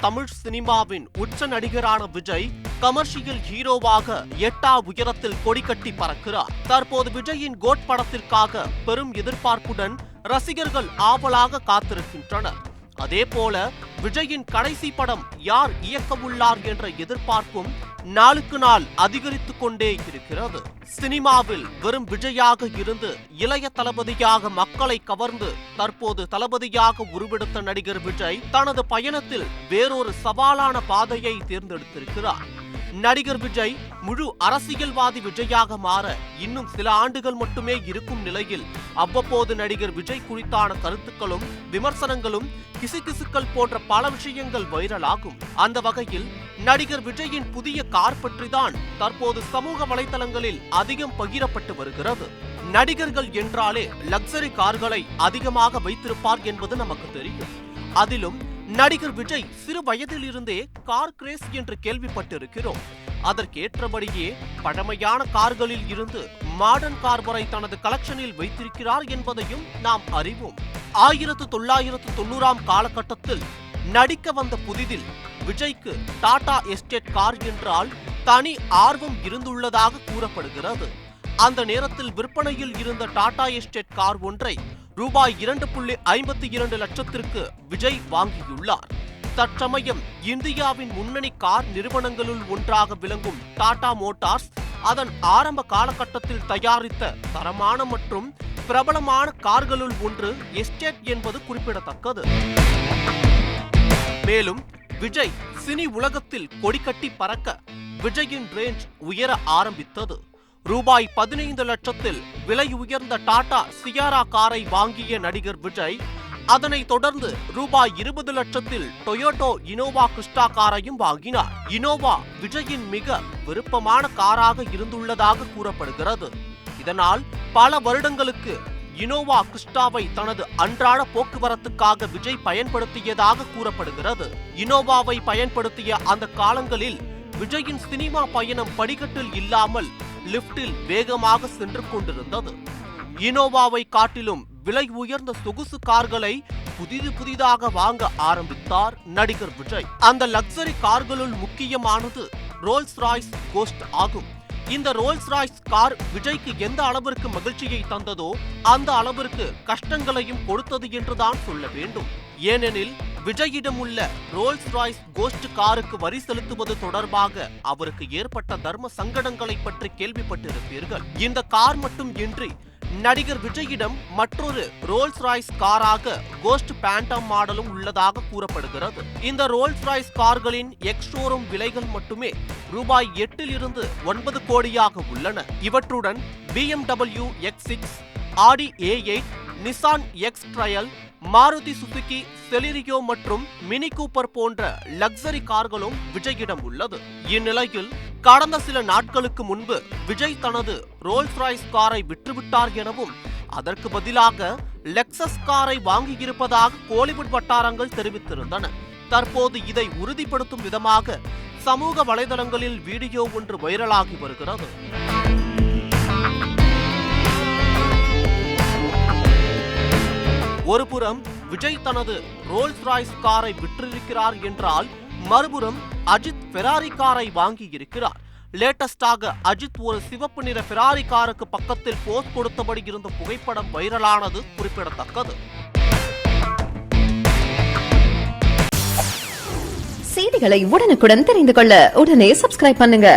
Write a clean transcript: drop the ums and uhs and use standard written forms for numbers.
தமிழ் சினிமாவின் உச்ச நடிகரான விஜய் கமர்ஷியல் ஹீரோவாக 8ஆம் உயரத்தில் கொடிகட்டி பறக்கிறார். தற்போது விஜயின் கோட் படத்திற்காக பெரும் எதிர்பார்ப்புடன் ரசிகர்கள் ஆவலாக காத்திருக்கின்றனர். அதேபோல விஜயின் கடைசி படம் யார் இயக்க உள்ளார் என்ற எதிர்பார்ப்பும் நாளுக்கு நாள் அதிகரித்துக் கொண்டே இருக்கிறது. சினிமாவில் வெறும் விஜயாக இருந்து இளைய தளபதியாக மக்களை கவர்ந்து தற்போது தளபதியாக உருவெடுத்த நடிகர் விஜய் தனது பயணத்தில் வேறொரு சவாலான பாதையை தேர்ந்தெடுத்திருக்கிறார். நடிகர் விஜய் முழு அரசியல்வாதி விஜயாக மாற இன்னும் சில ஆண்டுகள் மட்டுமே இருக்கும் நிலையில் அவ்வப்போது நடிகர் விஜய் குறித்தான கருத்துக்களும் விமர்சனங்களும் கிசுகிசுக்கள் போன்ற பல விஷயங்கள் வைரலாகும். அந்த வகையில் நடிகர் விஜயின் புதிய கார் பற்றிதான் தற்போது சமூக வலைதளங்களில் அதிகம் பகிரப்பட்டு வருகிறது. நடிகர்கள் என்றாலே லக்ஸரி கார்களை அதிகமாக வைத்திருப்பார் என்பது நமக்கு தெரியும். அதிலும் நடிகர் விஜய் சிறு வயதில் இருந்தே கார் கிரேஸ் என்று கேள்விப்பட்டிருக்கிறோம். அதற்கேற்றபடியே பழமையான கார்களில் இருந்து மாடர்ன் கார் வரை தனது கலெக்ஷனில் வைத்திருக்கிறார் என்பதையும் நாம் அறிவோம். 1990ஆம் காலகட்டத்தில் நடிக்க வந்த புதிதில் விஜய்க்கு டாடா எஸ்டேட் கார் என்றால் தனி ஆர்வம் இருந்துள்ளதாக கூறப்படுகிறது. அந்த நேரத்தில் விற்பனையில் இருந்த டாடா எஸ்டேட் கார் ஒன்றை ரூபாய் 2.52 லட்சத்திற்கு விஜய் வாங்கியுள்ளார். தற்சமயம் இந்தியாவின் முன்னணி கார் நிறுவனங்களுள் ஒன்றாக விளங்கும் டாடா மோட்டார்ஸ் அதன் ஆரம்ப காலகட்டத்தில் தயாரித்த தரமான மற்றும் பிரபலமான கார்களுள் ஒன்று எஸ்டேட் என்பது குறிப்பிடத்தக்கது. மேலும் விஜய் சினி உலகத்தில் கொடிகட்டி பறக்க விஜயின் ரேஞ்ச் உயர ஆரம்பித்தது. ரூபாய் 15 லட்சத்தில் விலை உயர்ந்த டாடா சியாரா காரை வாங்கிய நடிகர் விஜய் அதனை தொடர்ந்து ரூபாய் 20 லட்சத்தில் டொயோட்டோ இனோவா கிறிஸ்டா காரையும் வாங்கினார். இனோவா விஜயின் மிக விருப்பமான காராக இருந்துள்ளதாக கூறப்படுகிறது. இதனால் பல வருடங்களுக்கு இனோவா கிறிஸ்டாவை தனது அன்றாட போக்குவரத்துக்காக விஜய் பயன்படுத்தியதாக கூறப்படுகிறது. இனோவாவை பயன்படுத்திய அந்த காலங்களில் விஜயின் சினிமா பயணம் படிக்கட்டில் இல்லாமல் லிப்டில் வேகமாக சென்று கொண்டிருந்தது. இனோவாவை காட்டிலும் விலை உயர்ந்த சொகுசு கார்களை புதிதாக வாங்க ஆரம்பித்தார் நடிகர் விஜய். அந்த லக்ஸரி கார்களுள் முக்கியமானது ரோல்ஸ் ராய்ஸ் கோஸ்ட் ஆகும். இந்த ரோல்ஸ் ராய்ஸ் கார் விஜய்க்கு எந்த அளவிற்கு மகிழ்ச்சியை தந்ததோ அந்த அளவிற்கு கஷ்டங்களையும் கொடுத்தது என்றுதான் சொல்ல வேண்டும். ஏனெனில் விஜயிடம் உள்ள ரோல்ஸ் ராய்ஸ் கோஸ்ட் காருக்கு வரி செலுத்துவது தொடர்பாக அவருக்கு ஏற்பட்ட தர்ம சங்கடங்களை பற்றி கேள்விப்பட்டிருப்பீர்கள். இந்த கார் மட்டும் இன்றி நடிகர் விஜயிடம் மற்றொரு ரோல்ஸ் ராய்ஸ் காராக கோஸ்ட் பேண்டம் மாடலும் உள்ளதாக கூறப்படுகிறது. இந்த ரோல்ஸ் ராய்ஸ் கார்களின் எக்ஸ் ஷோரூம் விலைகள் மட்டுமே ரூபாய் 8 இருந்து 9 கோடியாக உள்ளன. இவற்றுடன் BMW X6, ஆடி A8, Nissan X trial, Maruti Suzuki Celerio மற்றும் மினி கூப்பர் போன்ற லக்ஸரி கார்களும் விஜயிடம் உள்ளது. இந்நிலையில் கடந்த சில நாட்களுக்கு முன்பு விஜய் தனது ரோல்ஸ் ராய்ஸ் காரை விற்றுவிட்டார் எனவும் அதற்கு பதிலாக லெக்சஸ் காரை வாங்கியிருப்பதாக கோலிவுட் வட்டாரங்கள் தெரிவித்திருந்தன. தற்போது இதை உறுதிப்படுத்தும் விதமாக சமூக வலைதளங்களில் வீடியோ ஒன்று வைரலாகி வருகிறது. ஒருபுறம் விஜய் தனது ரோல்ஸ் ராய்ஸ் காரை விற்றிருக்கிறார் என்றால் மறுபுறம் அஜித் ஃபெராரி காரை வாங்கி இருக்கிறார். லேட்டஸ்டாக அஜித் ஒரு சிவப்பு நிற ஃபெராரி காருக்கு பக்கத்தில் போஸ் கொடுத்தபடி இருந்த புகைப்படம் வைரலானது குறிப்பிடத்தக்கது. செய்திகளை உடனுக்குடன் தெரிந்து கொள்ள உடனே சப்ஸ்கிரைப் பண்ணுங்க.